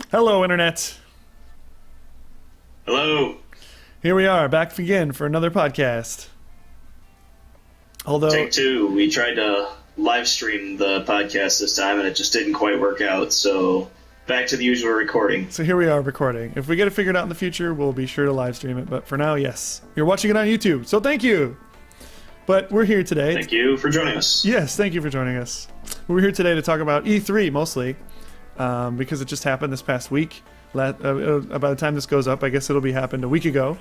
Hello, Internet. Hello. Here we are, back again for another podcast. Although, Take two. We tried to live stream the podcast this time, and it just didn't quite work out, so back to the usual recording. So here we are recording. If we get it figured out in the future, we'll be sure to live stream it. But for now, yes. You're watching it on YouTube, so thank you. But we're here today. Thank you for joining us. Yes, thank you for joining us. We're here today to talk about E3 mostly, because it just happened this past week. By the time this goes up, I guess it'll be happened a week ago,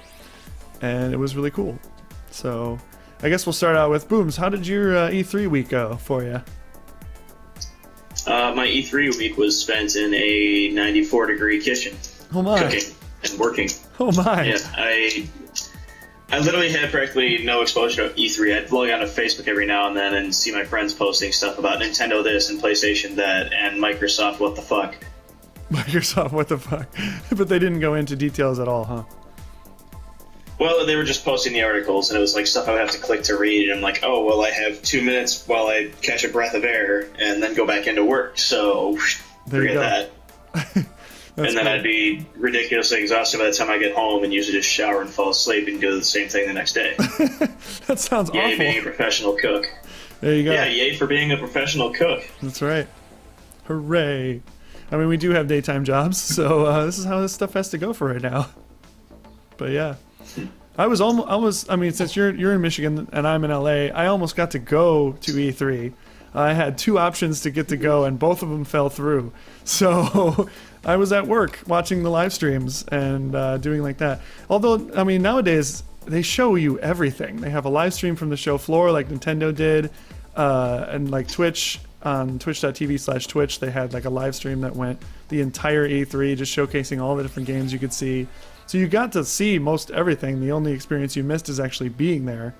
and it was really cool. So I guess we'll start out with Booms. How did your E3 week go for you? My E3 week was spent in a 94-degree kitchen. Oh my! Cooking and working. Oh my! Yeah, I literally had practically no exposure to E3. I'd log on to Facebook every now and then and see my friends posting stuff about Nintendo this and PlayStation that and Microsoft what the fuck. Microsoft what the fuck? But they didn't go into details at all, huh? Well, they were just posting the articles, and it was like stuff I would have to click to read, and I'm like, oh, well, I have 2 minutes while I catch a breath of air, and then go back into work, so forget that. And then cool. I'd be ridiculously exhausted by the time I get home, and usually just shower and fall asleep and do the same thing the next day. That sounds Yay, awful. being a professional cook. There you go. Yeah, yay for being a professional cook. That's right. Hooray. I mean, we do have daytime jobs, so this is how this stuff has to go for right now. But yeah. I was almost, I mean, since you're in Michigan and I'm in LA, I almost got to go to E3. I had 2 options to get to go, and both of them fell through. So I was at work watching the live streams and doing like that. Although, I mean, nowadays they show you everything. They have a live stream from the show floor like Nintendo did, and like Twitch, on twitch.tv/Twitch, they had like a live stream that went the entire E3, just showcasing all the different games you could see. So you got to see most everything. The only experience you missed is actually being there.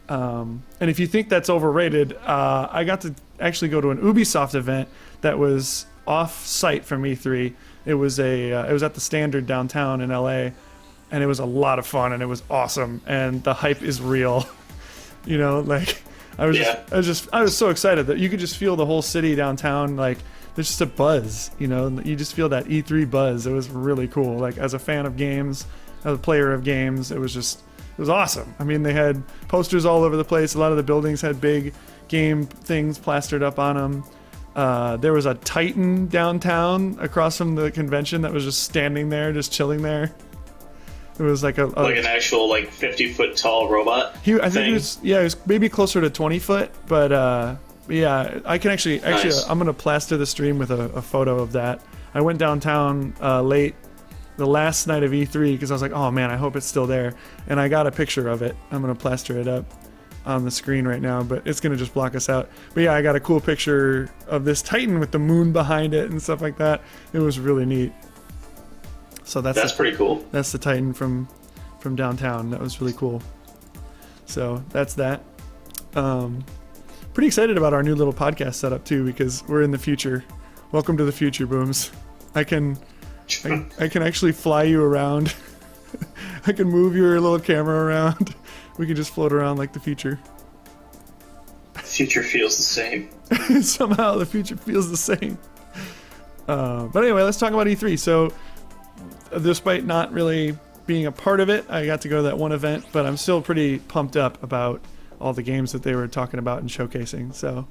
And if you think that's overrated, I got to actually go to an Ubisoft event that was off-site from E3. It was at the Standard downtown in LA, and it was a lot of fun, and it was awesome, and the hype is real. You know, like I was so excited that you could just feel the whole city downtown, like there's just a buzz, you know, you just feel that E3 buzz. It was really cool. Like as a fan of games, as a player of games, it was awesome. I mean, they had posters all over the place. A lot of the buildings had big game things plastered up on them. There was a Titan downtown across from the convention that was just standing there, just chilling there. It was like an actual 50-foot tall robot. I think it was maybe closer to 20 foot, but yeah, I can actually Nice. I'm gonna plaster the stream with a photo of that. I went downtown late the last night of E3 because I was like, oh man, I hope it's still there, and I got a picture of it. I'm gonna plaster it up on the screen right now, but it's gonna just block us out. But yeah, I got a cool picture of this Titan with the moon behind it and stuff like that. It was really neat. So that's pretty cool. That's the Titan from downtown. That was really cool. So that's that. Pretty excited about our new little podcast setup too, because we're in the future. Welcome to the future, Booms. I can actually fly you around. I can move your little camera around. We can just float around like the future. The future feels the same. Somehow the future feels the same. But anyway, let's talk about E3. So, despite not really being a part of it, I got to go to that one event, but I'm still pretty pumped up about all the games that they were talking about and showcasing. So,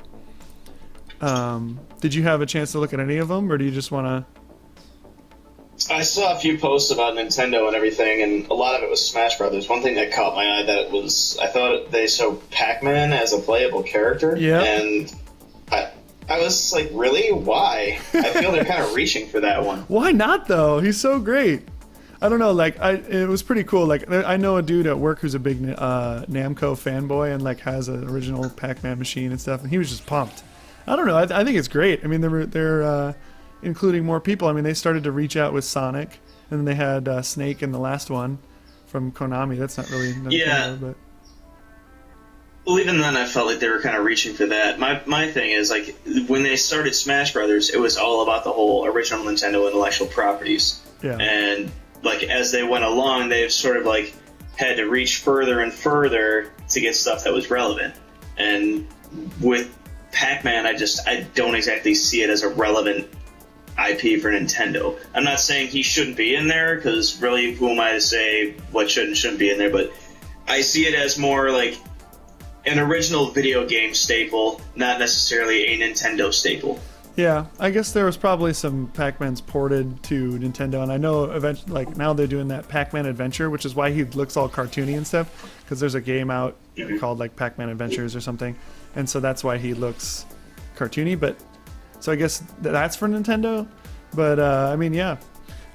did you have a chance to look at any of them, or do you just want to? I saw a few posts about Nintendo and everything, and a lot of it was Smash Brothers. One thing that caught my eye I thought they showed Pac-Man as a playable character, and I was like, really? Why? I feel they're kind of reaching for that one. Why not though? He's so great. I don't know. Like, it was pretty cool. Like, I know a dude at work who's a big Namco fanboy and like has an original Pac-Man machine and stuff, and he was just pumped. I don't know. I think it's great. I mean, they're including more people. I mean, they started to reach out with Sonic, and then they had Snake in the last one from Konami. That's not really Nintendo, but. Well, even then, I felt like they were kind of reaching for that. My thing is, like, when they started Smash Brothers, it was all about the whole original Nintendo intellectual properties. Yeah. And, like, as they went along, they've sort of, like, had to reach further and further to get stuff that was relevant. And with Pac-Man, I don't exactly see it as a relevant IP for Nintendo. I'm not saying he shouldn't be in there, because really, who am I to say what should and shouldn't be in there, but I see it as more like an original video game staple, not necessarily a Nintendo staple. Yeah, I guess there was probably some Pac-Mans ported to Nintendo, and I know eventually, like now they're doing that Pac-Man Adventure, which is why he looks all cartoony and stuff, because there's a game out called like Pac-Man Adventures or something, and so that's why he looks cartoony. But so I guess that's for Nintendo. But I mean, yeah,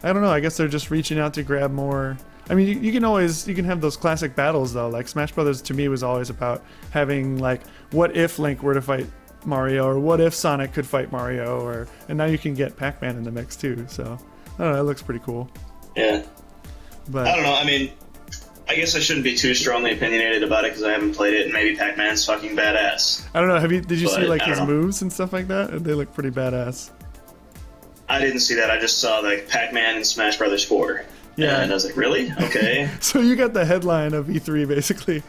I don't know. I guess they're just reaching out to grab more. I mean, you can have those classic battles though. Like Smash Brothers to me was always about having like, what if Link were to fight Mario, or what if Sonic could fight Mario, and now you can get Pac-Man in the mix too. So I don't know, it looks pretty cool. Yeah, but I don't know. I mean, I guess I shouldn't be too strongly opinionated about it because I haven't played it, and maybe Pac-Man's fucking badass. I don't know. Did you see like his moves and stuff like that? They look pretty badass. I didn't see that. I just saw like Pac-Man and Smash Brothers 4. Yeah, and I was like, really? Okay. So you got the headline of E3 basically.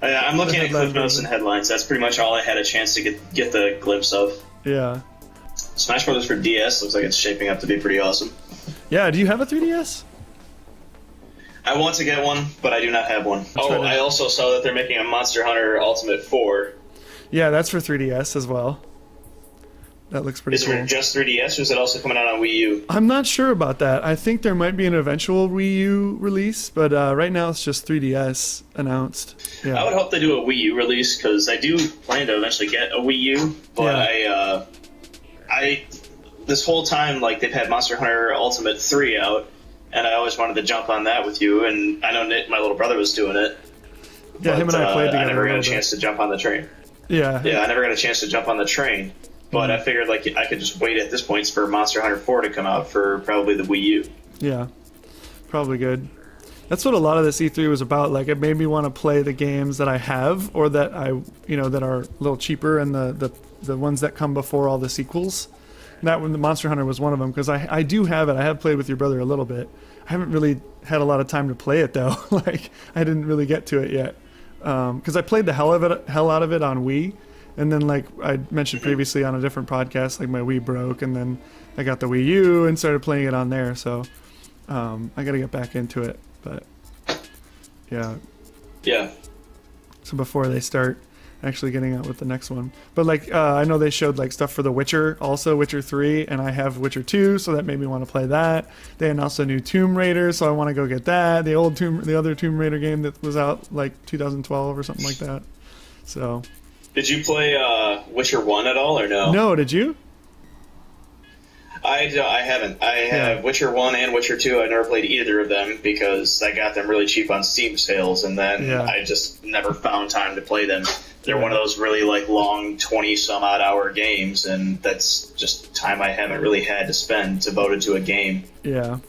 I'm looking at clip notes and headlines. That's pretty much all I had a chance to get the glimpse of. Yeah. Smash Brothers for DS looks like it's shaping up to be pretty awesome. Yeah, do you have a 3DS? I want to get one, but I do not have one. I also saw that they're making a Monster Hunter Ultimate 4. Yeah, that's for 3DS as well. That looks pretty cool. Is it just 3DS, or is it also coming out on Wii U? I'm not sure about that. I think there might be an eventual Wii U release, but right now it's just 3DS announced. Yeah. I would hope they do a Wii U release, because I do plan to eventually get a Wii U, but yeah. I this whole time, like, they've had Monster Hunter Ultimate 3 out, and I always wanted to jump on that with you, and I know Nick, my little brother, was doing it. Yeah, him and I played together. I never got a chance to jump on the train. Yeah. Yeah, I never got a chance to jump on the train. But I figured like I could just wait at this point for Monster Hunter 4 to come out for probably the Wii U. Yeah, probably good. That's what a lot of this E3 was about. Like, it made me want to play the games that I have, or that that are a little cheaper, and the ones that come before all the sequels. And that one, the Monster Hunter was one of them, because I do have it. I have played with your brother a little bit. I haven't really had a lot of time to play it though. Like, I didn't really get to it yet, because I played the hell out of it on Wii. And then, like I mentioned previously on a different podcast, like my Wii broke, and then I got the Wii U and started playing it on there. So I got to get back into it. But yeah. Yeah. So before they start actually getting out with the next one. But like I know they showed like stuff for The Witcher, also Witcher 3, and I have Witcher 2, so that made me want to play that. They announced a new Tomb Raider, so I want to go get that. The other Tomb Raider game that was out like 2012 or something like that. So. Did you play Witcher 1 at all, or no? No, did you? I haven't. I have Witcher 1 and Witcher 2. I never played either of them because I got them really cheap on Steam sales, and then I just never found time to play them. They're one of those really like long 20-some-odd hour games, and that's just time I haven't really had to spend devoted to a game. Yeah,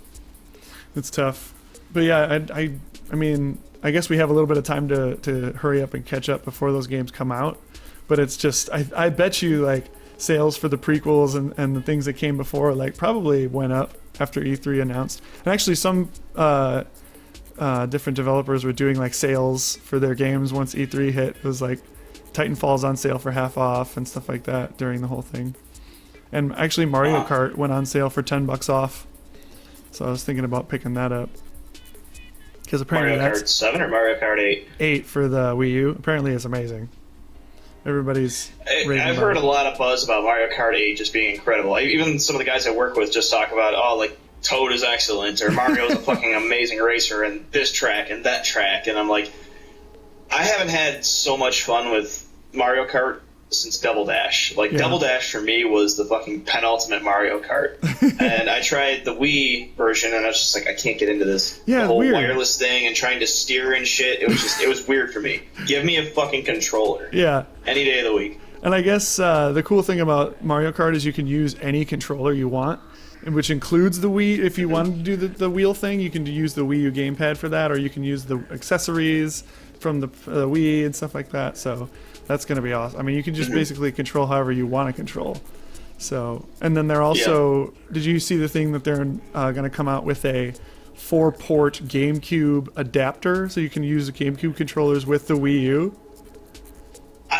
it's tough. But yeah, I mean, I guess we have a little bit of time to hurry up and catch up before those games come out. But it's just, I bet you, like, sales for the prequels and the things that came before, like, probably went up after E3 announced. And actually some different developers were doing, like, sales for their games once E3 hit. It was, like, Titanfall's on sale for half off and stuff like that during the whole thing. And actually Mario Kart went on sale for $10 off. So I was thinking about picking that up. Because apparently Mario Kart 7 or Mario Kart 8? 8 for the Wii U. Apparently it's amazing. Everybody's I've heard a lot of buzz about Mario Kart 8 just being incredible. Even some of the guys I work with just talk about, like, Toad is excellent, or Mario's a fucking amazing racer, and this track and that track. And I'm like, I haven't had so much fun with Mario Kart since Double Dash. Like, Double Dash for me was the fucking penultimate Mario Kart. And I tried the Wii version, and I was just like, I can't get into this. Yeah, the whole weird. wireless thing and trying to steer and shit. It was weird for me. Give me a fucking controller. Yeah. Any day of the week. And I guess the cool thing about Mario Kart is you can use any controller you want, which includes the Wii. If you want to do the wheel thing, you can use the Wii U gamepad for that, or you can use the accessories from the Wii and stuff like that. So that's going to be awesome. I mean, you can just basically control however you want to control. So, and then they're also, did you see the thing that they're going to come out with a 4-port GameCube adapter, so you can use the GameCube controllers with the Wii U?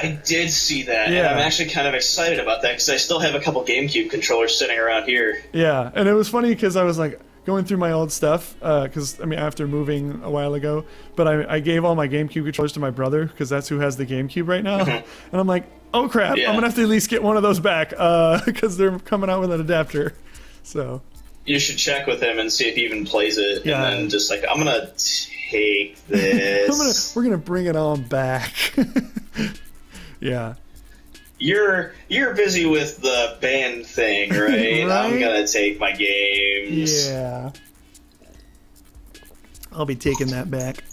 I did see that, Yeah. and I'm actually kind of excited about that because I still have a couple GameCube controllers sitting around here. Yeah, and it was funny because I was like going through my old stuff because after moving a while ago, but I gave all my GameCube controllers to my brother because that's who has the GameCube right now, and I'm like, oh crap, I'm gonna have to at least get one of those back because they're coming out with an adapter. So you should check with him and see if he even plays it, Yeah. and then just like, I'm gonna take this. we're gonna bring it on back. Yeah. You're busy with the band thing, right? Right? I'm gonna take my games. Yeah. I'll be taking that back.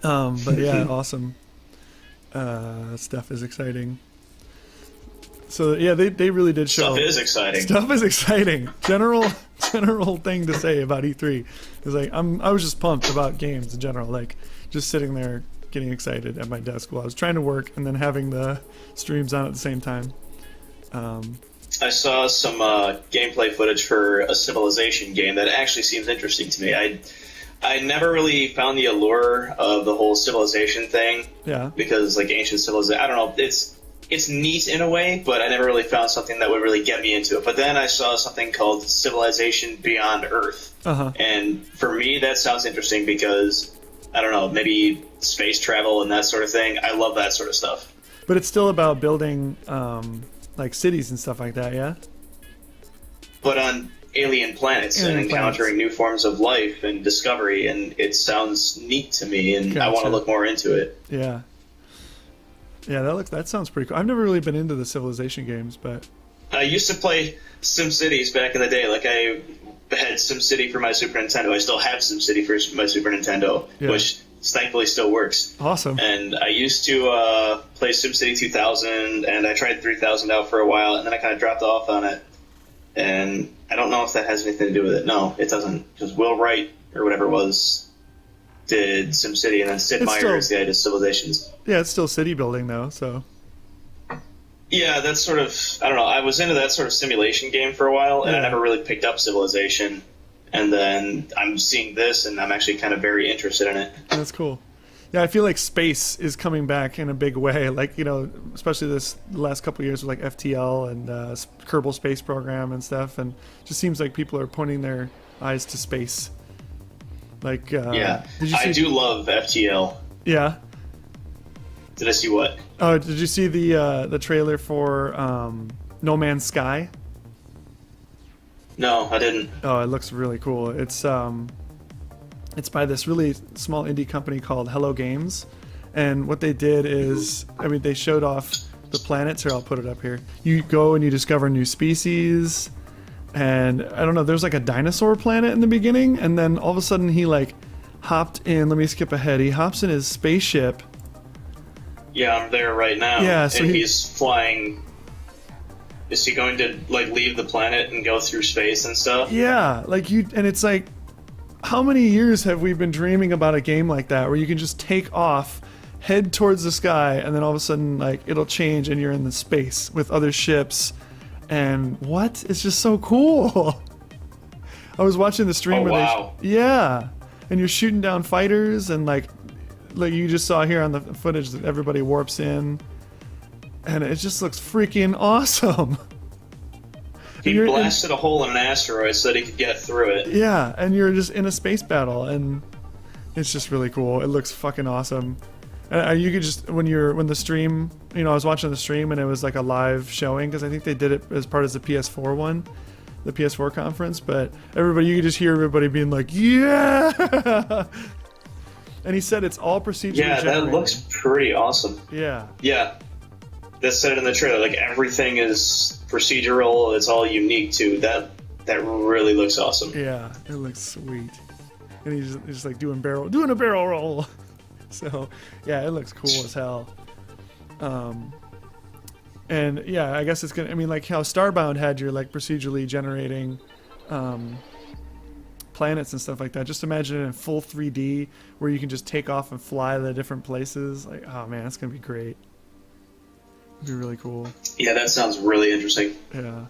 But yeah, awesome. Stuff is exciting. So yeah, they really did show. Stuff is exciting. Stuff is exciting. General thing to say about E3 is like I was just pumped about games in general. Like just sitting there getting excited at my desk while I was trying to work and then having the streams on at the same time. I saw some gameplay footage for a Civilization game that actually seems interesting to me. I never really found the allure of the whole Civilization thing. Yeah. Because like ancient civilization, I don't know, it's neat in a way, but I never really found something that would really get me into it. But then I saw something called Civilization Beyond Earth. Uh-huh. And for me, that sounds interesting because, I don't know, maybe space travel and that sort of thing. I love that sort of stuff. But it's still about building like cities and stuff like that, yeah? But on alien planets and encountering new forms of life and discovery, and it sounds neat to me, and I want to look more into it. Yeah. Yeah, that sounds pretty cool. I've never really been into the Civilization games, but I used to play SimCities back in the day. Like, I had SimCity for my Super Nintendo. I still have SimCity for my Super Nintendo, which thankfully still works. Awesome. And I used to play SimCity 2000, and I tried 3000 out for a while, and then I kind of dropped off on it. And I don't know if that has anything to do with it. No, it doesn't. Because Will Wright, or whatever it was, did SimCity, and then Sid Meier is the guy who did Civilizations. Yeah, it's still city building, though, so... Yeah, that's sort of... I don't know. I was into that sort of simulation game for a while, and I never really picked up Civilization. And then I'm seeing this, and I'm actually kind of very interested in it. That's cool. Yeah, I feel like space is coming back in a big way. Like, especially the last couple of years with like FTL and Kerbal Space Program and stuff. And it just seems like people are pointing their eyes to space. Like, I do love FTL. Yeah. Did I see what? Oh, did you see the trailer for No Man's Sky? No, I didn't. Oh, it looks really cool. It's by this really small indie company called Hello Games, and what they did is, they showed off the planets. Here, I'll put it up here. You go and you discover new species, and I don't know. There's like a dinosaur planet in the beginning, and then all of a sudden he like hopped in. Let me skip ahead. He hops in his spaceship. Yeah, I'm there right now. Yeah, so and he's flying. Is he going to like leave the planet and go through space and stuff? Yeah, and it's like, how many years have we been dreaming about a game like that where you can just take off, head towards the sky, and then all of a sudden like it'll change and you're in the space with other ships, and it's just so cool. I was watching the stream and you're shooting down fighters, and like you just saw here on the footage that everybody warps in. And it just looks freaking awesome. He blasted a hole in an asteroid so that he could get through it. Yeah, and you're just in a space battle, and it's just really cool. It looks fucking awesome. And you could just, when the stream, I was watching the stream and it was like a live showing, because I think they did it as part of the PS4 one, the PS4 conference, but you could just hear everybody being like, yeah! And he said it's all procedurally generated. That looks pretty awesome. Yeah. Yeah. That said in the trailer, like everything is procedural. It's all unique too. That really looks awesome. Yeah, it looks sweet. And he's just like doing a barrel roll. So yeah, it looks cool as hell. And yeah, I guess it's gonna. Like how Starbound had your like procedurally generating planets and stuff like that. Just imagine it in full 3D where you can just take off and fly to different places. Like, oh man, it's gonna be great. It'd be really cool. Yeah, that sounds really interesting. Yeah.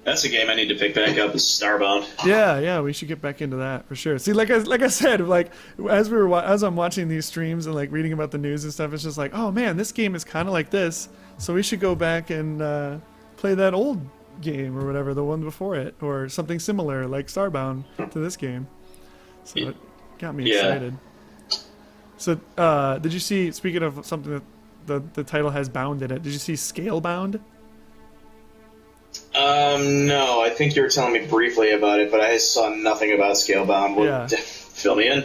That's a game I need to pick back up. Is Starbound. Yeah, we should get back into that for sure. See, like I said, like as I'm watching these streams and like reading about the news and stuff, it's just like, oh man, this game is kind of like this, so we should go back and play that old game or whatever, the one before it, or something similar like Starbound to this game. So it got me excited. So did you see? Speaking of something that the title has bound in it, did you see Scalebound? No, I think you were telling me briefly about it, but I saw nothing about Scalebound. Fill me in.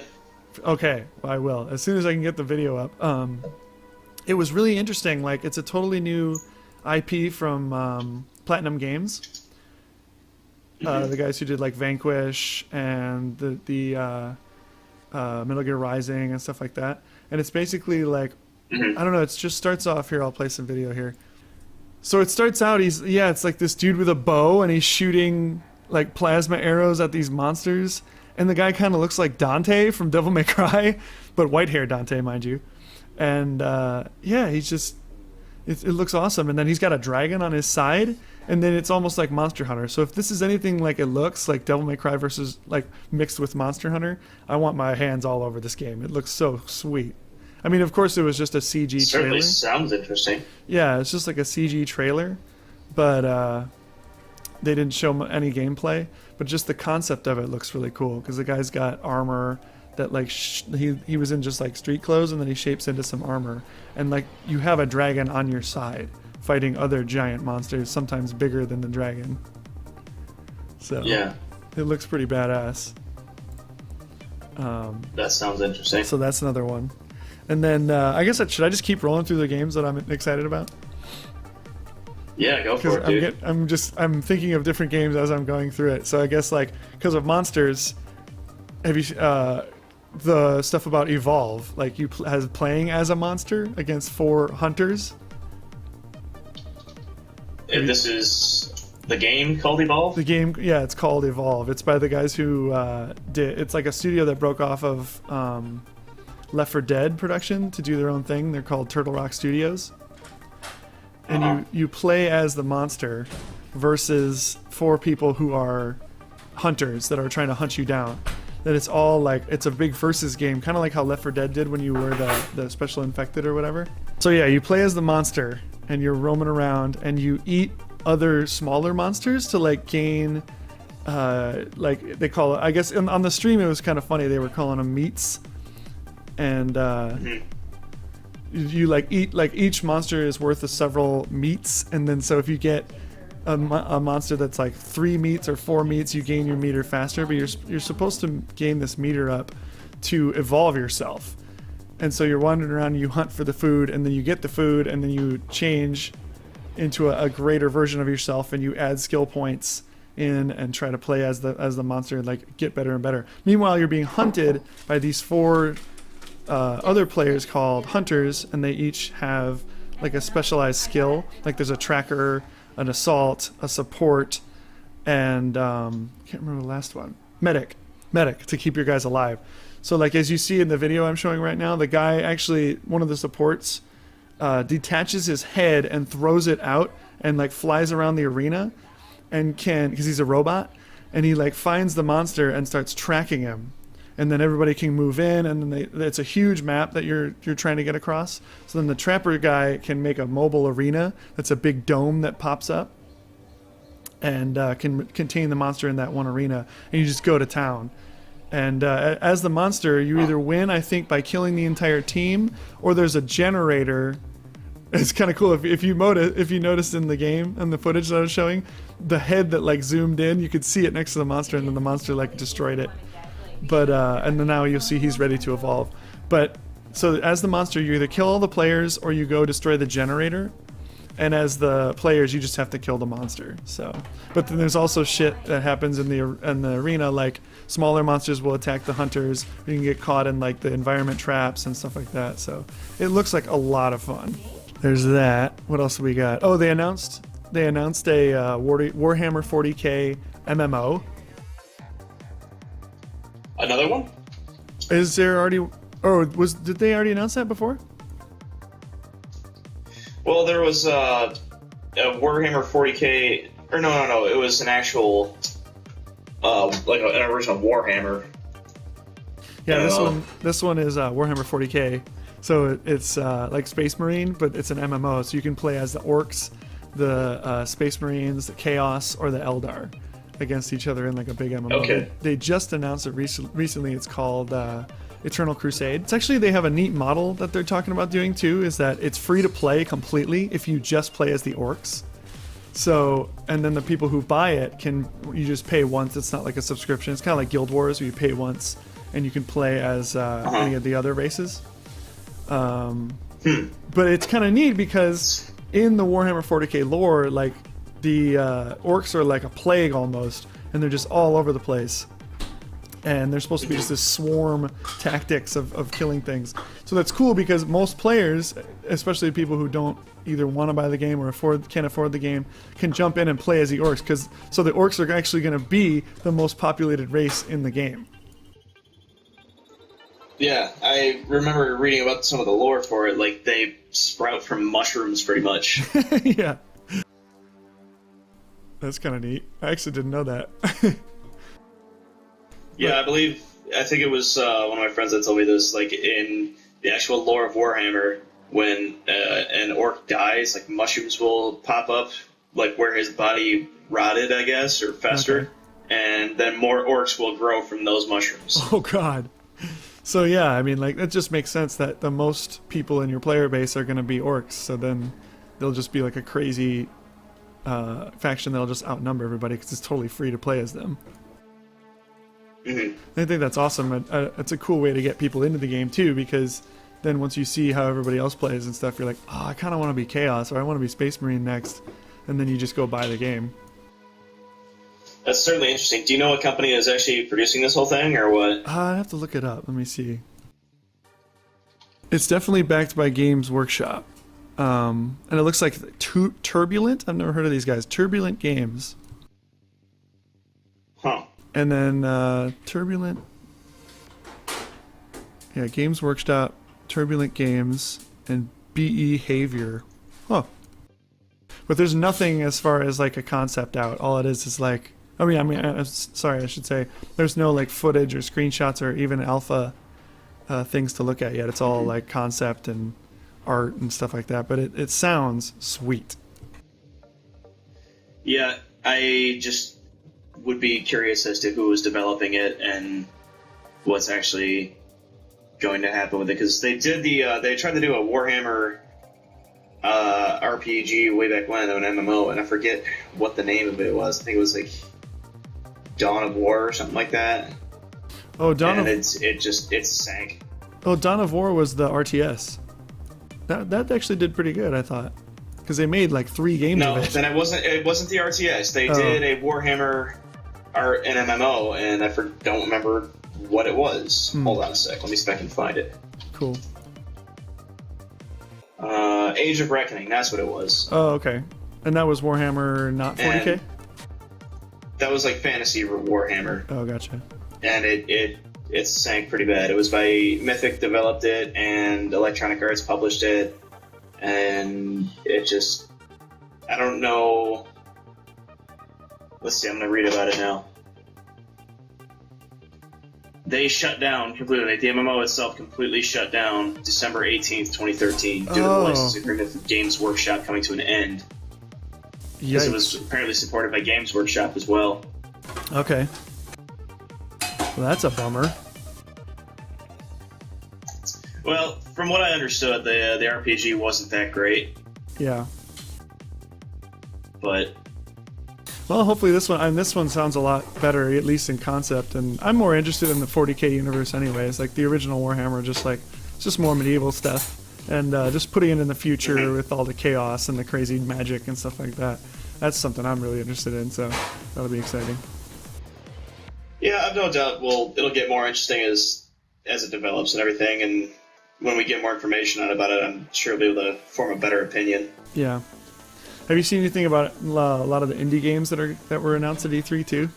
Okay, well, I will. As soon as I can get the video up. It was really interesting. Like, it's a totally new IP from Platinum Games. The guys who did, like, Vanquish and the Metal Gear Rising and stuff like that. And it's basically, like, I don't know, it just starts off here. I'll play some video here. So it starts out, it's like this dude with a bow, and he's shooting like plasma arrows at these monsters. And the guy kind of looks like Dante from Devil May Cry, but white hair Dante, mind you. And he's just, it looks awesome. And then he's got a dragon on his side, and then it's almost like Monster Hunter. So if this is anything like it looks like Devil May Cry versus like mixed with Monster Hunter, I want my hands all over this game. It looks so sweet. I mean, of course, it was just a CG trailer. Certainly sounds interesting. Yeah, it's just like a CG trailer, but they didn't show any gameplay. But just the concept of it looks really cool because the guy's got armor that like he was in just like street clothes, and then he shapes into some armor, and like you have a dragon on your side fighting other giant monsters, sometimes bigger than the dragon. So yeah, it looks pretty badass. That sounds interesting. So that's another one. And then I guess should I just keep rolling through the games that I'm excited about? Yeah, go for it, dude. I'm thinking of different games as I'm going through it. So I guess like because of monsters, have you the stuff about Evolve? Like you has playing as a monster against 4 hunters. If this is the game called Evolve? The game, yeah, it's called Evolve. It's by the guys who it's like a studio that broke off of Left 4 Dead production to do their own thing. They're called Turtle Rock Studios. And you play as the monster versus 4 people who are hunters that are trying to hunt you down. That it's all like, it's a big versus game, kind of like how Left 4 Dead did when you were the special infected or whatever. So yeah, you play as the monster and you're roaming around and you eat other smaller monsters to like gain like they call it, I guess on the stream it was kind of funny, they were calling them meats. And you like eat, like each monster is worth several meats, and then so if you get a monster that's like 3 meats or 4 meats, you gain your meter faster, but you're supposed to gain this meter up to evolve yourself. And so you're wandering around, you hunt for the food, and then you get the food, and then you change into a greater version of yourself, and you add skill points in and try to play as the monster and like get better and better. Meanwhile, you're being hunted by these 4 other players called hunters, and they each have like a specialized skill. Like there's a tracker, an assault, a support, and can't remember the last one. Medic to keep your guys alive. So like as you see in the video I'm showing right now, the guy actually, one of the supports, detaches his head and throws it out and like flies around the arena, and because he's a robot, and he like finds the monster and starts tracking him. And then everybody can move in, and then it's a huge map that you're trying to get across. So then the trapper guy can make a mobile arena that's a big dome that pops up and can contain the monster in that one arena, and you just go to town. And as the monster, you either win, I think, by killing the entire team, or there's a generator. It's kind of cool if you noticed in the game and the footage that I was showing, the head that like zoomed in, you could see it next to the monster, and then the monster like destroyed it. But and then now you'll see he's ready to evolve. But so as the monster, you either kill all the players or you go destroy the generator. And as the players, you just have to kill the monster. So, but then there's also shit that happens in the arena, like smaller monsters will attack the hunters. You can get caught in like the environment traps and stuff like that. So it looks like a lot of fun. There's that. What else we got? Oh, they announced a Warhammer 40K MMO. Another one? Is there already? Oh, did they already announce that before? Well, there was a Warhammer 40K or no, it was an actual, like an original Warhammer. Yeah, this one is Warhammer 40k. So it's like Space Marine, but it's an MMO. So you can play as the Orcs, the Space Marines, the Chaos, or the Eldar against each other in like a big MMO. Okay. They just announced it recently. It's called Eternal Crusade. It's actually, they have a neat model that they're talking about doing too, is that it's free to play completely if you just play as the Orcs. So, and then the people who buy it you just pay once. It's not like a subscription. It's kind of like Guild Wars where you pay once and you can play as any of the other races. But it's kind of neat because in the Warhammer 40k lore, like the orcs are like a plague almost, and they're just all over the place. And they're supposed to be just this swarm tactics of killing things. So that's cool because most players, especially people who don't either want to buy the game or can't afford the game, can jump in and play as the orcs. So the orcs are actually going to be the most populated race in the game. Yeah, I remember reading about some of the lore for it. Like, they sprout from mushrooms, pretty much. Yeah. That's kind of neat. I actually didn't know that. Yeah, I think it was one of my friends that told me this. Like, in the actual lore of Warhammer, when an orc dies, like, mushrooms will pop up, like, where his body rotted, I guess, or festered. Okay. And then more orcs will grow from those mushrooms. Oh, God. So yeah, I mean, like, that just makes sense that the most people in your player base are going to be orcs. So then they'll just be like a crazy faction that'll just outnumber everybody because it's totally free to play as them. Mm-hmm. I think that's awesome. It's a cool way to get people into the game too, because then once you see how everybody else plays and stuff, you're like, oh, I kind of want to be Chaos, or I want to be Space Marine next, and then you just go buy the game. That's certainly interesting. Do you know what company is actually producing this whole thing, or what? I have to look it up. Let me see. It's definitely backed by Games Workshop. And it looks like Turbulent. I've never heard of these guys. Turbulent Games. Huh. And then Turbulent. Yeah, Games Workshop, Turbulent Games, and BE Havior. Huh. But there's nothing as far as like a concept out. All it is like, sorry, I should say, there's no like footage or screenshots or even alpha things to look at yet. It's all like concept and art and stuff like that. But it sounds sweet. Yeah, I just would be curious as to who is developing it and what's actually going to happen with it, because they tried to do a Warhammer RPG way back when, an MMO, and I forget what the name of it was. I think it was like Dawn of War or something like that. Oh, it sank. Oh, Dawn of War was the RTS. That actually did pretty good, I thought, because they made like 3 games of it. No, then it wasn't the RTS. They did a Warhammer an MMO, and I don't remember what it was. Hold on a sec. Let me see if I can find it. Cool. Age of Reckoning, that's what it was. Oh, okay. And that was Warhammer, not 40k? And that was like fantasy Warhammer. Oh, gotcha. And it sank pretty bad. It was by Mythic developed it, and Electronic Arts published it, and it just, I don't know. Let's see, I'm going to read about it now. They shut down completely. The MMO itself completely shut down December 18th, 2013, due to the license agreement with Games Workshop coming to an end. Because it was apparently supported by Games Workshop as well. Okay. Well, that's a bummer. Well, from what I understood, the RPG wasn't that great. Yeah. But well, hopefully this one sounds a lot better, at least in concept, and I'm more interested in the 40k universe anyways. Like the original Warhammer, it's just more medieval stuff, and just putting it in the future with all the chaos and the crazy magic and stuff like that. That's something I'm really interested in, so that'll be exciting. Yeah, I've no doubt it'll get more interesting as it develops and everything, and when we get more information about it, I'm sure we'll be able to form a better opinion. Yeah. Have you seen anything about a lot of the indie games that were announced at E3 too?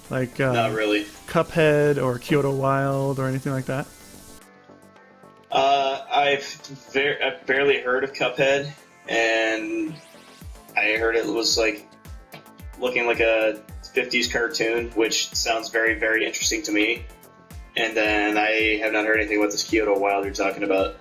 Like not really. Cuphead or Kyoto Wild or anything like that? I've barely heard of Cuphead, and I heard it was like looking like a 50s cartoon, which sounds very, very interesting to me. And then I have not heard anything about this Kyoto Wild you're talking about.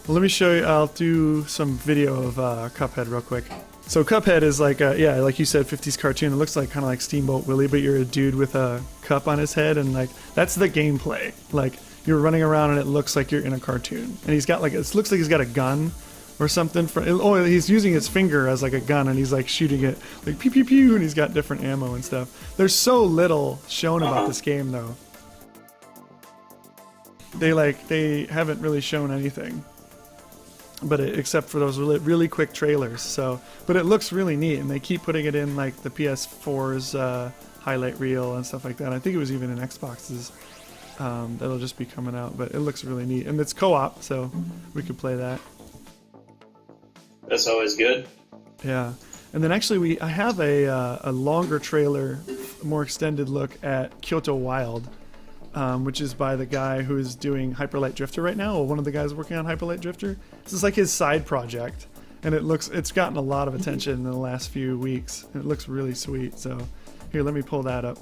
Well, let me show you. I'll do some video of Cuphead real quick. So Cuphead is like, like you said, 50s cartoon. It looks like kind of like Steamboat Willie, but you're a dude with a cup on his head, and like that's the gameplay. Like you're running around, and it looks like you're in a cartoon. And he's got like it looks like he's got a gun or something. He's using his finger as like a gun, and he's like shooting it like pew pew pew, and he's got different ammo and stuff. There's so little shown about this game though. They haven't really shown anything. But except for those really quick trailers, but it looks really neat, and they keep putting it in like the PS4's highlight reel and stuff like that. I think it was even in Xbox's that'll just be coming out, but it looks really neat, and it's co-op, so we could play that. That's always good. Yeah, and then actually I have a longer trailer, more extended look at Kyoto Wild. Which is by the guy who is doing Hyper Light Drifter right now, or one of the guys working on Hyper Light Drifter. This is like his side project, and it's gotten a lot of attention in the last few weeks, and it looks really sweet. So here, let me pull that up.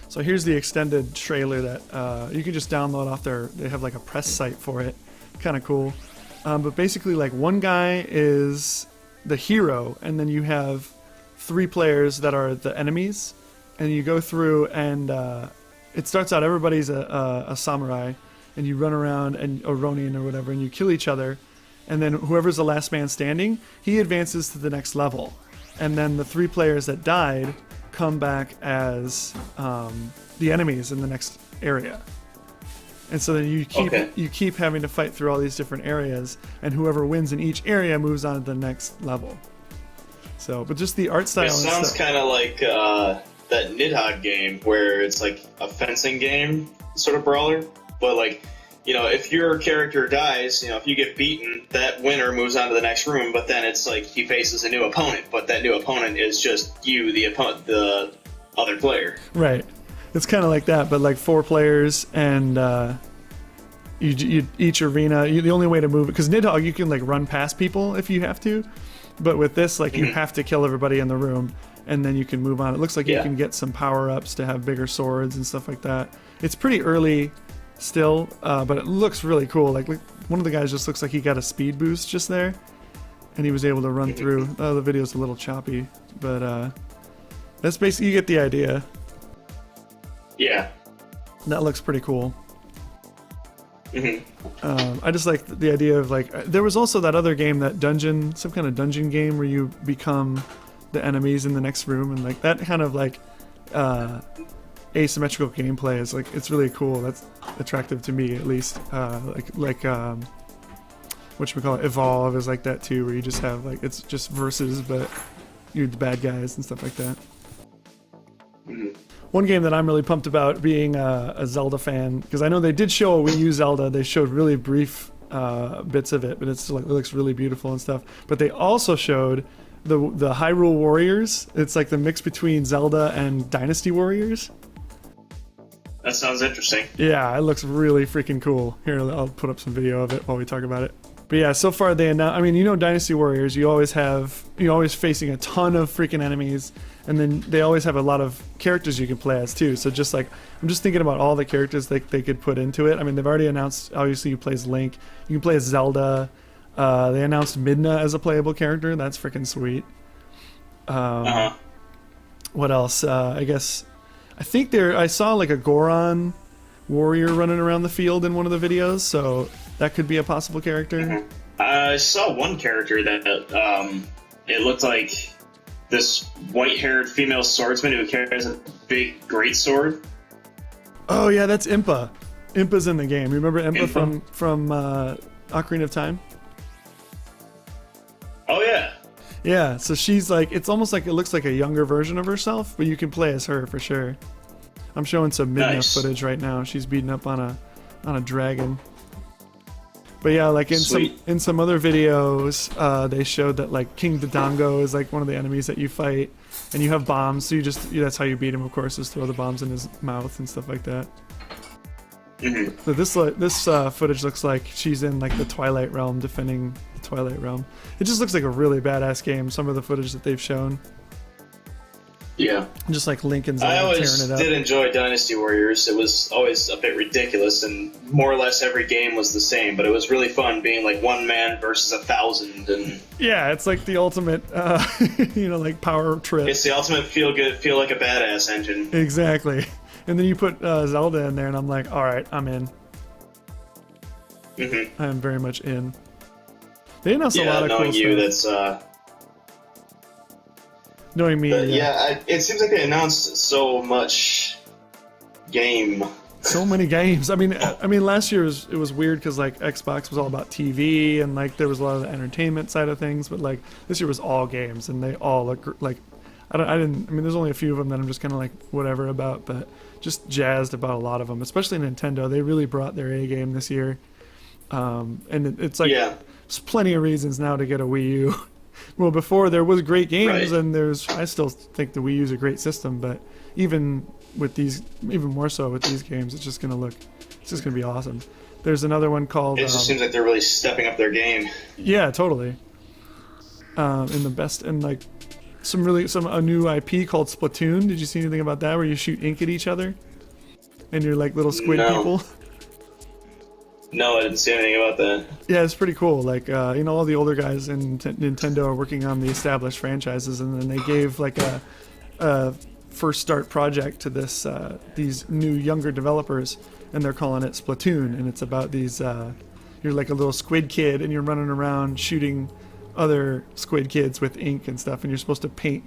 So here's the extended trailer that you can just download off they have like a press site for it. Kind of cool. But basically, like, one guy is the hero, and then you have 3 players that are the enemies, and you go through and it starts out everybody's a samurai, and you run around or Ronin or whatever, and you kill each other, and then whoever's the last man standing, he advances to the next level, and then the 3 players that died come back as the enemies in the next area. And so then you keep having to fight through all these different areas, and whoever wins in each area moves on to the next level. So, but just the art style. It sounds kind of like that Nidhogg game where it's like a fencing game sort of brawler, but like, you know, if your character dies, you know, if you get beaten, that winner moves on to the next room, but then it's like he faces a new opponent, but that new opponent is just you, the other player. Right. It's kind of like that, but like 4 players, and each arena, the only way to move it, because Nidhogg, you can like run past people if you have to, but with this, like, you have to kill everybody in the room, and then you can move on. It looks like you can get some power-ups to have bigger swords and stuff like that. It's pretty early still, but it looks really cool. Like one of the guys just looks like he got a speed boost just there, and he was able to run through. The video's a little choppy, but that's basically, you get the idea. Yeah. That looks pretty cool. I just like the idea of, like, there was also that other game, that dungeon, some kind of dungeon game where you become the enemies in the next room, and like that kind of like asymmetrical gameplay is like, it's really cool. That's attractive to me, at least. Whatchamacallit, Evolve is like that too, where you just have like, it's just versus, but you're the bad guys and stuff like that. One game that I'm really pumped about, being a Zelda fan, because I know they did show a Wii U Zelda. They showed really brief bits of it, but it looks really beautiful and stuff. But they also showed the Hyrule Warriors. It's like the mix between Zelda and Dynasty Warriors. That sounds interesting. Yeah, it looks really freaking cool. Here, I'll put up some video of it while we talk about it. But yeah, so far they announced, I mean, you know, Dynasty Warriors, you're always facing a ton of freaking enemies, and then they always have a lot of characters you can play as too. So just like, I'm just thinking about all the characters they could put into it. I mean, they've already announced, obviously you play as Link, you can play as Zelda. They announced Midna as a playable character. That's freaking sweet. What else? I think I saw like a Goron warrior running around the field in one of the videos, so that could be a possible character. I saw one character that it looked like this white-haired female swordsman who carries a big greatsword. Oh yeah, that's Impa. Impa's in the game. You remember Impa from Ocarina of Time? Oh yeah. Yeah, so she's like, it's almost like, it looks like a younger version of herself, but you can play as her for sure. I'm showing some Midna footage right now. She's beating up on a dragon. But yeah, like in some other videos, they showed that like King Dodongo is like one of the enemies that you fight, and you have bombs, so that's how you beat him, of course, is throw the bombs in his mouth and stuff like that. So this footage looks like she's in like the Twilight Realm, defending the Twilight Realm. It just looks like a really badass game, some of the footage that they've shown. Yeah. Just like Link and I Zelda always tearing it up. did enjoy Dynasty Warriors. It was always a bit ridiculous, and more or less every game was the same, but it was really fun being like one man versus 1,000. And yeah, it's like the ultimate, like power trip. it's the ultimate feel good, feel like a badass engine. Exactly. And then you put Zelda in there, and I'm like, all right, I'm in. Mm-hmm. I'm very much in. They announced a lot of cool stuff. Knowing me, it seems like they announced so much game. So many games. I mean, last year it was weird because like Xbox was all about TV and like there was a lot of the entertainment side of things, but like this year was all games and they all look like there's only a few of them that I'm just kind of like whatever about, but just jazzed about a lot of them, especially Nintendo. They really brought their A game this year, and it's like there's plenty of reasons now to get a Wii U. Well, before there was great games, and I still think the Wii U is a great system, but even more so with these games, it's just gonna be awesome. There's another one called. It just seems like they're really stepping up their game. Yeah, totally. In the best, and like a new IP called Splatoon. Did you see anything about that? Where you shoot ink at each other, and you're like little squid people. No, I didn't see anything about that. Yeah, it's pretty cool. Like, all the older guys in Nintendo are working on the established franchises, and then they gave like a first start project to these new younger developers, and they're calling it Splatoon, and it's about these. You're like a little squid kid, and you're running around shooting other squid kids with ink and stuff, and you're supposed to paint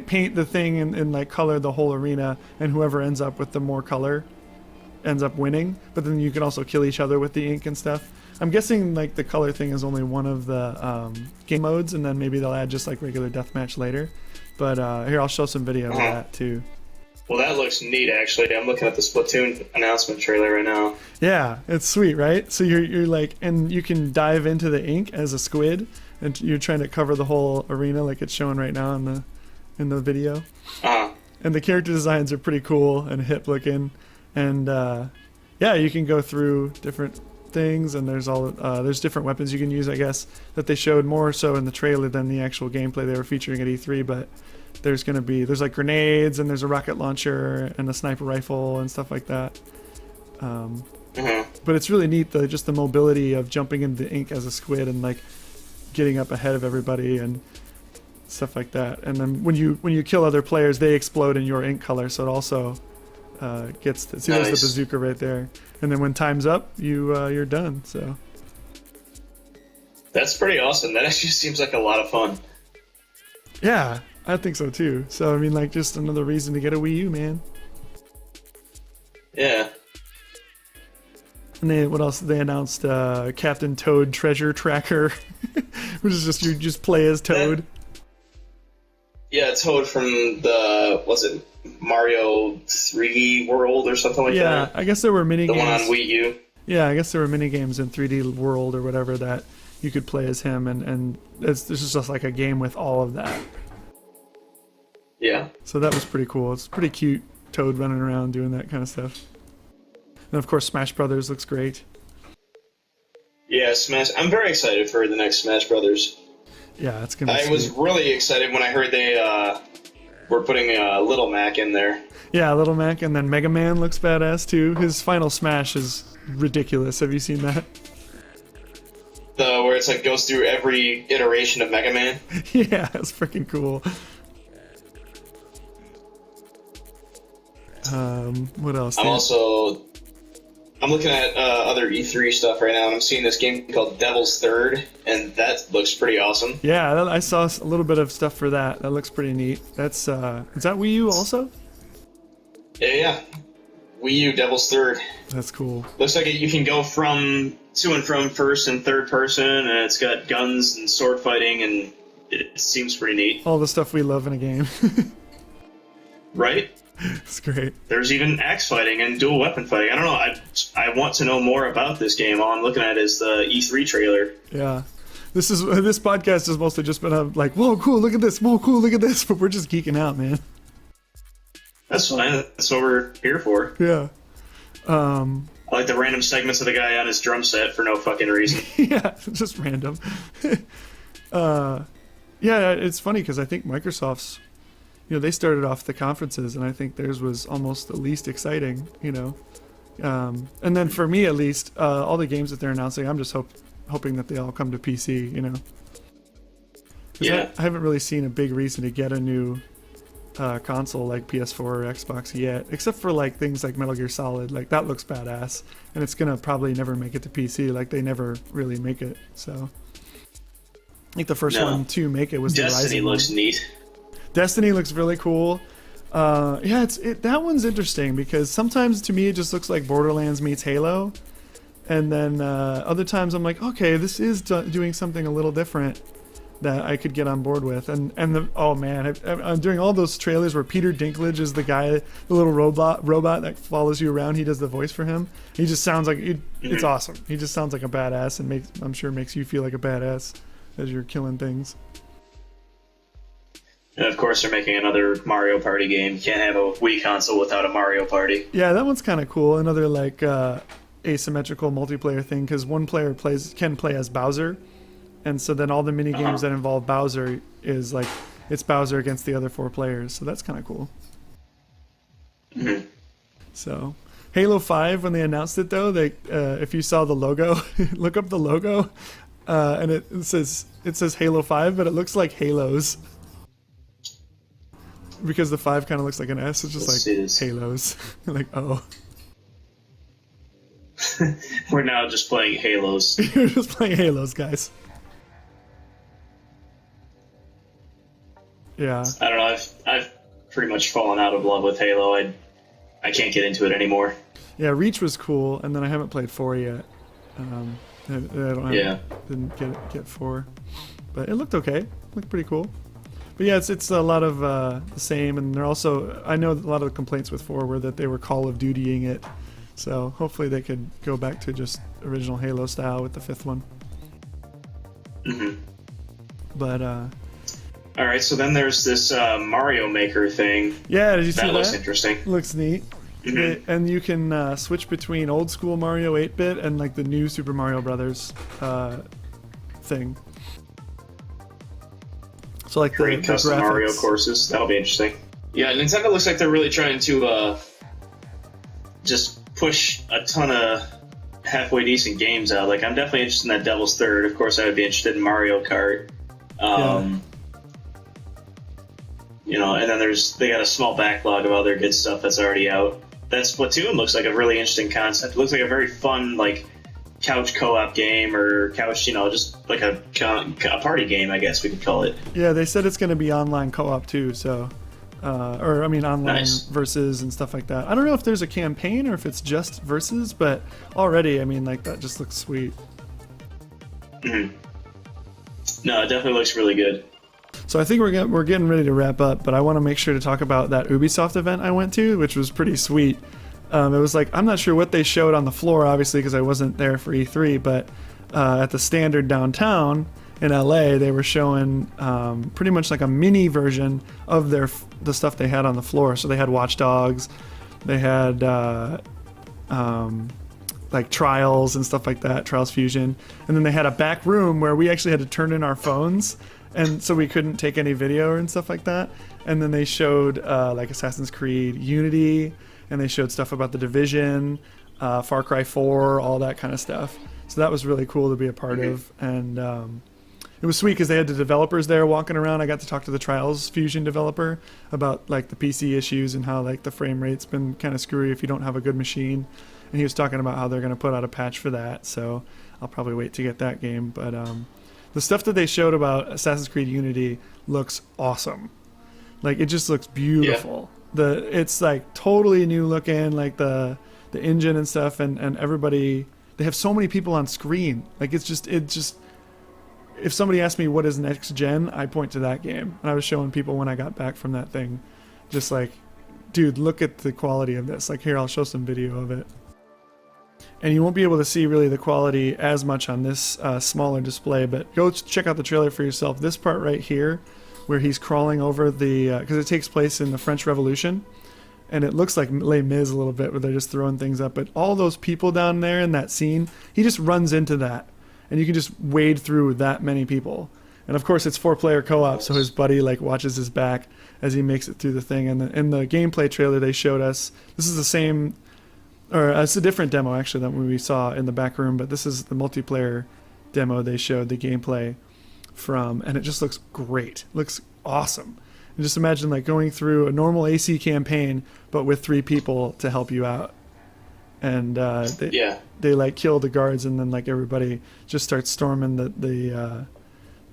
paint the thing and like color the whole arena, and whoever ends up with the more color ends up winning, but then you can also kill each other with the ink and stuff. I'm guessing like the color thing is only one of the game modes, and then maybe they'll add just like regular deathmatch later. But here, I'll show some video of that too. Well, that looks neat actually. I'm looking at the Splatoon announcement trailer right now. Yeah, it's sweet, right? So you're like, and you can dive into the ink as a squid, and you're trying to cover the whole arena like it's showing right now in the video. And the character designs are pretty cool and hip looking. And you can go through different things, and there's different weapons you can use, I guess, that they showed more so in the trailer than the actual gameplay they were featuring at E3. But there's like grenades, and there's a rocket launcher and a sniper rifle and stuff like that. But it's really neat, just the mobility of jumping into the ink as a squid and like getting up ahead of everybody and stuff like that. And then when you kill other players, they explode in your ink color, so it also gets there's the bazooka right there, and then when time's up, you're done. So that's pretty awesome. That actually seems like a lot of fun. Yeah, I think so too. So I mean, like, just another reason to get a Wii U, man. Yeah. And what else? They announced Captain Toad Treasure Tracker, which is you just play as Toad. Toad from the Mario 3D World or something like that. Yeah, I guess there were mini games. The one on Wii U. Yeah, I guess there were mini games in 3D World or whatever that you could play as him, and this is just like a game with all of that. Yeah. So that was pretty cool. It's pretty cute, Toad running around doing that kind of stuff. And of course, Smash Brothers looks great. Yeah, Smash. I'm very excited for the next Smash Brothers. Yeah, it's gonna be I was really excited when I heard they were putting Little Mac in there. Yeah, Little Mac, and then Mega Man looks badass too. His final Smash is ridiculous. Have you seen that? Where it's like goes through every iteration of Mega Man. Yeah, it's freaking cool. What else? I'm looking at other E3 stuff right now, and I'm seeing this game called Devil's Third, and that looks pretty awesome. Yeah, I saw a little bit of stuff for that. That looks pretty neat. That's is that Wii U also? Yeah. Wii U Devil's Third. That's cool. Looks like you can go to and from first and third person, and it's got guns and sword fighting, and it seems pretty neat. All the stuff we love in a game. Right? It's great. There's even axe fighting and dual weapon fighting. I don't know. I want to know more about this game. All I'm looking at is the E3 trailer. Yeah. This podcast has mostly just been like, whoa, cool, look at this. Whoa, cool, look at this. But we're just geeking out, man. That's fine. That's what we're here for. Yeah. I like the random segments of the guy on his drum set for no fucking reason. Yeah, just random. Yeah, Yeah, it's funny because I think Microsoft's, they started off the conferences, and I think theirs was almost the least exciting, And then for me, at least, all the games that they're announcing, I'm just hoping that they all come to PC, Yeah. I haven't really seen a big reason to get a new console like PS4 or Xbox yet, except for like things like Metal Gear Solid. Like that looks badass, and it's gonna probably never make it to PC. Like they never really make it. So I think the first one to make it was Destiny. Looks neat. Destiny looks really cool. That one's interesting because sometimes to me it just looks like Borderlands meets Halo, and then other times I'm like, okay, this is doing something a little different that I could get on board with. And I'm doing all those trailers where Peter Dinklage is the guy, the little robot that follows you around. He does the voice for him. He just sounds like it's awesome. He just sounds like a badass, and I'm sure makes you feel like a badass as you're killing things. And of course, they're making another Mario Party game. You can't have a Wii console without a Mario Party. Yeah, that one's kind of cool. Another like asymmetrical multiplayer thing, because one player can play as Bowser, and so then all the mini games that involve Bowser is like it's Bowser against the other 4 players. So that's kind of cool. Mm-hmm. So Halo 5, when they announced it though, they if you saw the logo, look up the logo, and it says Halo 5, but it looks like Halos. Because the 5 kind of looks like an S, it's just Halos. Like, oh. We're now just playing Halos. You're just playing Halos, guys. Yeah. I don't know. I've pretty much fallen out of love with Halo. I can't get into it anymore. Yeah, Reach was cool, and then I haven't played 4 yet. Didn't get 4, but it looked okay. Looked pretty cool. But yeah, it's a lot of the same, and they're also, I know a lot of the complaints with 4 were that they were Call of Dutying it, so hopefully they could go back to just original Halo style with the 5th one. Mm-hmm. But all right, so then there's this Mario Maker thing. Yeah, did you see that? That looks interesting. Looks neat. Mm-hmm. And you can switch between old school Mario 8-bit and like the new Super Mario Brothers thing. So like create custom Mario courses. That'll be interesting. Yeah, Nintendo looks like they're really trying to just push a ton of halfway decent games out. Like I'm definitely interested in that Devil's Third. Of course, I would be interested in Mario Kart. And then they got a small backlog of other good stuff that's already out. That Splatoon looks like a really interesting concept. It looks like a very fun like couch co-op game or couch, just like a party game, I guess we could call it. Yeah, they said it's going to be online co-op too, so online nice. Versus and stuff like that. I don't know if there's a campaign or if it's just versus, but already, like that just looks sweet. Mm-hmm. No, it definitely looks really good. So I think we're getting ready to wrap up, but I want to make sure to talk about that Ubisoft event I went to, which was pretty sweet. It was like, I'm not sure what they showed on the floor, obviously, because I wasn't there for E3, but at the Standard downtown in LA, they were showing pretty much like a mini version of the stuff they had on the floor. So they had Watch Dogs, they had like Trials and stuff like that, Trials Fusion, and then they had a back room where we actually had to turn in our phones, and so we couldn't take any video and stuff like that. And then they showed like Assassin's Creed Unity, and they showed stuff about The Division, Far Cry 4, all that kind of stuff. So that was really cool to be a part of, and it was sweet because they had the developers there walking around. I got to talk to the Trials Fusion developer about like the PC issues and how like the frame rate's been kind of screwy if you don't have a good machine. And he was talking about how they're going to put out a patch for that, so I'll probably wait to get that game. But the stuff that they showed about Assassin's Creed Unity looks awesome. Like it just looks beautiful. Yeah. It's like totally new looking, like the engine and stuff, and everybody, they have so many people on screen. Like it just if somebody asked me what is next gen, I point to that game. And I was showing people when I got back from that thing, just like, dude, look at the quality of this. Like here, I'll show some video of it. And you won't be able to see really the quality as much on this smaller display, but go check out the trailer for yourself. This part right here, where he's crawling over because it takes place in the French Revolution, and it looks like Les Mis a little bit, where they're just throwing things up. But all those people down there in that scene, he just runs into that, and you can just wade through that many people. And of course, it's 4-player co-op, so his buddy like watches his back as he makes it through the thing. And in the gameplay trailer they showed us, this is the same, or it's a different demo actually than we saw in the back room, but this is the multiplayer demo they showed the gameplay from, and it just looks great. Looks awesome. And just imagine like going through a normal AC campaign, but with 3 people to help you out. And they like kill the guards, and then like everybody just starts storming the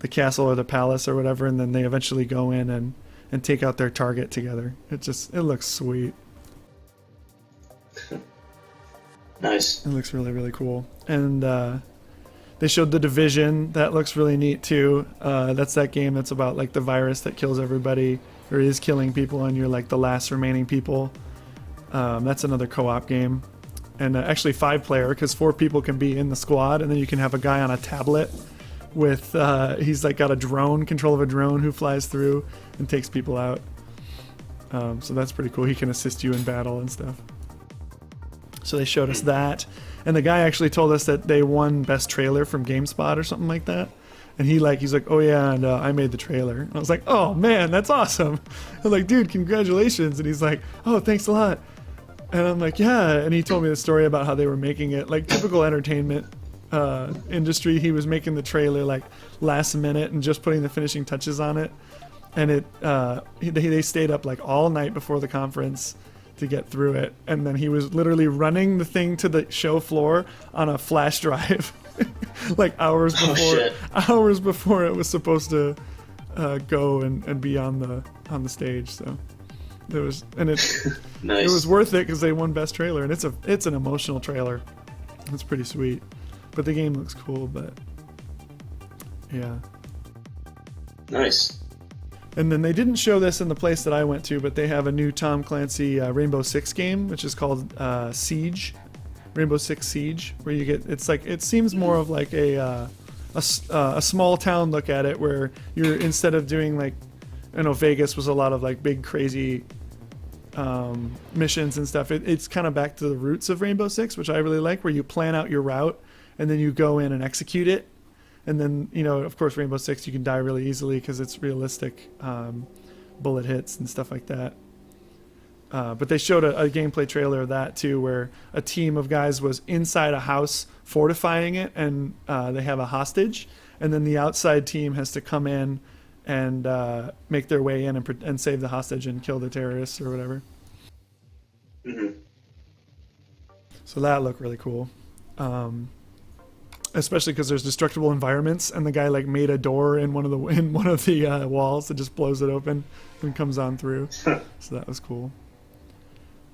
castle or the palace or whatever, and then they eventually go in and take out their target together. It looks sweet. Nice. It looks really, really cool. And they showed The Division. That looks really neat too. That's that game that's about like the virus that kills everybody, or is killing people, and you're like the last remaining people. That's another co-op game. And actually 5-player, because 4 people can be in the squad, and then you can have a guy on a tablet with he's like got a drone, control of a drone, who flies through and takes people out. So that's pretty cool. He can assist you in battle and stuff. So they showed us that, and the guy actually told us that they won best trailer from GameSpot or something like that. And he's like, oh yeah, and I made the trailer. And I was like, oh man, that's awesome. I'm like, dude, congratulations. And he's like, oh, thanks a lot. And I'm like, yeah. And he told me the story about how they were making it, like typical entertainment industry. He was making the trailer like last minute and just putting the finishing touches on it. And they stayed up like all night before the conference to get through it. And then he was literally running the thing to the show floor on a flash drive, like hours before it was supposed to go and be on the stage. So it was, and nice. It was worth it because they won best trailer, and it's an emotional trailer. It's pretty sweet, but the game looks cool. But yeah, nice. And then they didn't show this in the place that I went to, but they have a new Tom Clancy Rainbow Six game, which is called Siege, Rainbow Six Siege, where you get, it's like, it seems more of like a small town look at it, where you're, instead of doing like, I know Vegas was a lot of like big crazy missions and stuff. It's kind of back to the roots of Rainbow Six, which I really like, where you plan out your route and then you go in and execute it. And then, you know, of course, Rainbow Six, you can die really easily because it's realistic bullet hits and stuff like that. But they showed a gameplay trailer of that too, where a team of guys was inside a house fortifying it, and they have a hostage, and then the outside team has to come in and make their way in and save the hostage and kill the terrorists or whatever. Mm-hmm. So that looked really cool. Especially because there's destructible environments, and the guy like made a door in one of the walls that just blows it open and comes on through. So that was cool.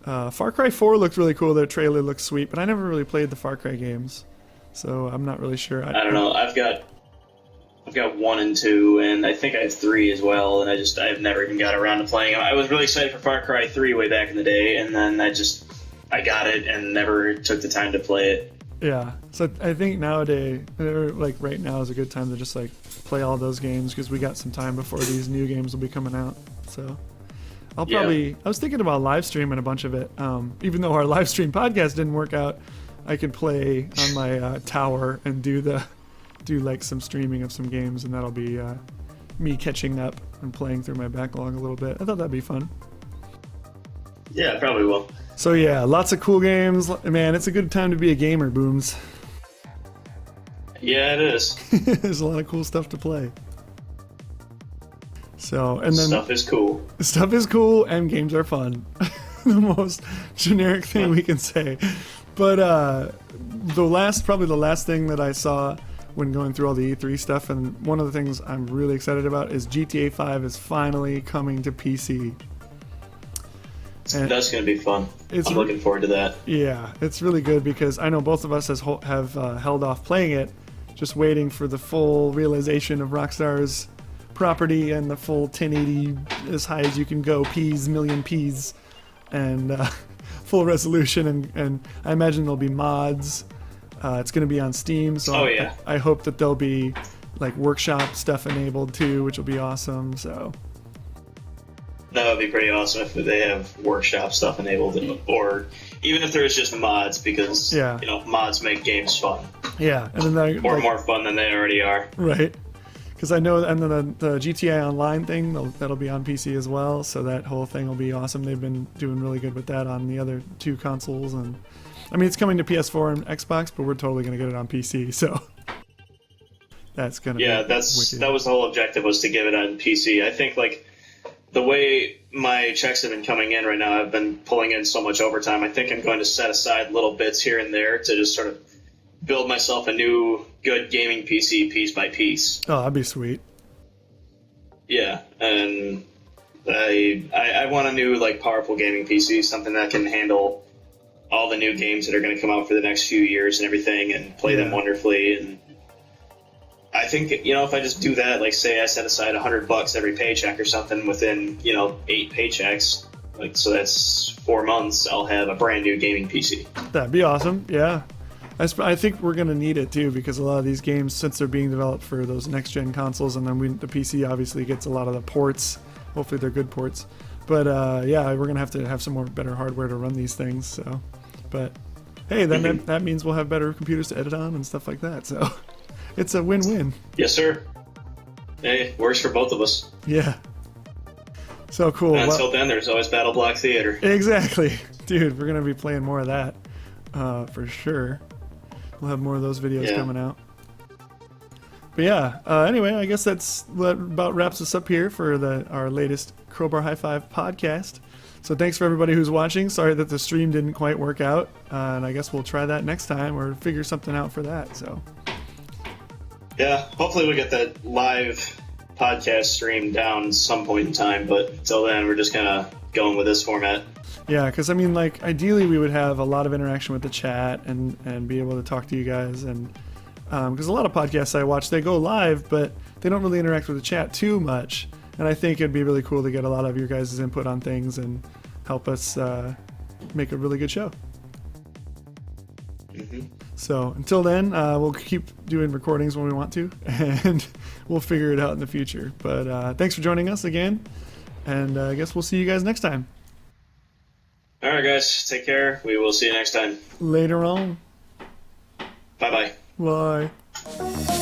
Far Cry 4 looked really cool. Their trailer looks sweet, but I never really played the Far Cry games, so I'm not really sure. I don't know. I've got 1 and 2, and I think I have 3 as well, and I've never even got around to playing them. I was really excited for Far Cry 3 way back in the day, and then I got it and never took the time to play it. Yeah, so I think nowadays, like right now, is a good time to just like play all those games, because we got some time before these new games will be coming out. So I was thinking about live streaming a bunch of it. Even though our live stream podcast didn't work out, I could play on my tower and do like some streaming of some games, and that'll be me catching up and playing through my backlog a little bit. I thought that'd be fun. Yeah, I probably will. So yeah, lots of cool games. Man, it's a good time to be a gamer, Booms. Yeah, it is. There's a lot of cool stuff to play. So, and then stuff is cool. Stuff is cool, and games are fun. The most generic thing we can say. But probably the last thing that I saw when going through all the E3 stuff, and one of the things I'm really excited about, is GTA 5 is finally coming to PC. And that's going to be fun. I'm looking forward to that. Yeah, it's really good, because I know both of us have held off playing it, just waiting for the full realization of Rockstar's property and the full 1080 as high as you can go, million Ps, and full resolution. And I imagine there'll be mods. It's going to be on Steam, so I hope that there'll be like workshop stuff enabled too, which will be awesome. So that would be pretty awesome if they have workshop stuff enabled, or even if there's just mods, because mods make games fun. Yeah, and then more fun than they already are. Right, Because I know, and then the GTA Online thing, that'll be on PC as well, so that whole thing will be awesome. They've been doing really good with that on the other 2 consoles, and I mean, it's coming to PS4 and Xbox, but we're totally going to get it on PC, so that's going to be that was the whole objective, was to get it on PC. I think, like, the way my checks have been coming in right now, I've been pulling in so much overtime, I think I'm going to set aside little bits here and there to just sort of build myself a new good gaming PC piece by piece. Oh, that'd be sweet. Yeah, and I want a new, like, powerful gaming PC, something that can handle all the new games that are going to come out for the next few years and everything, and play them wonderfully. And I think, if I just do that, like, say I set aside $100 every paycheck or something within, 8 paychecks, like, so that's 4 months, I'll have a brand new gaming PC. That'd be awesome. Yeah. I think we're going to need it too, because a lot of these games, since they're being developed for those next-gen consoles, and then the PC obviously gets a lot of the ports. Hopefully they're good ports. But we're going to have some more better hardware to run these things. So, but hey, then that means we'll have better computers to edit on and stuff like that. So it's a win-win. Yes, sir. Hey, works for both of us. Yeah. So cool. And until then, there's always Battle Block Theater. Exactly. Dude, we're going to be playing more of that for sure. We'll have more of those videos coming out. But yeah, anyway, I guess that about wraps us up here for our latest Crowbar Highfive podcast. So thanks for everybody who's watching. Sorry that the stream didn't quite work out. And I guess we'll try that next time or figure something out for that. So yeah, hopefully we'll get that live podcast stream down some point in time. But until then, we're just kind of going with this format. Yeah, because I mean, like, ideally we would have a lot of interaction with the chat and be able to talk to you guys, and because a lot of podcasts I watch, they go live, but they don't really interact with the chat too much, and I think it'd be really cool to get a lot of your guys' input on things and help us make a really good show. Mm-hmm. So until then, we'll keep doing recordings when we want to, and we'll figure it out in the future. But thanks for joining us again, and I guess we'll see you guys next time. All right, guys. Take care. We will see you next time. Later on. Bye-bye. Bye.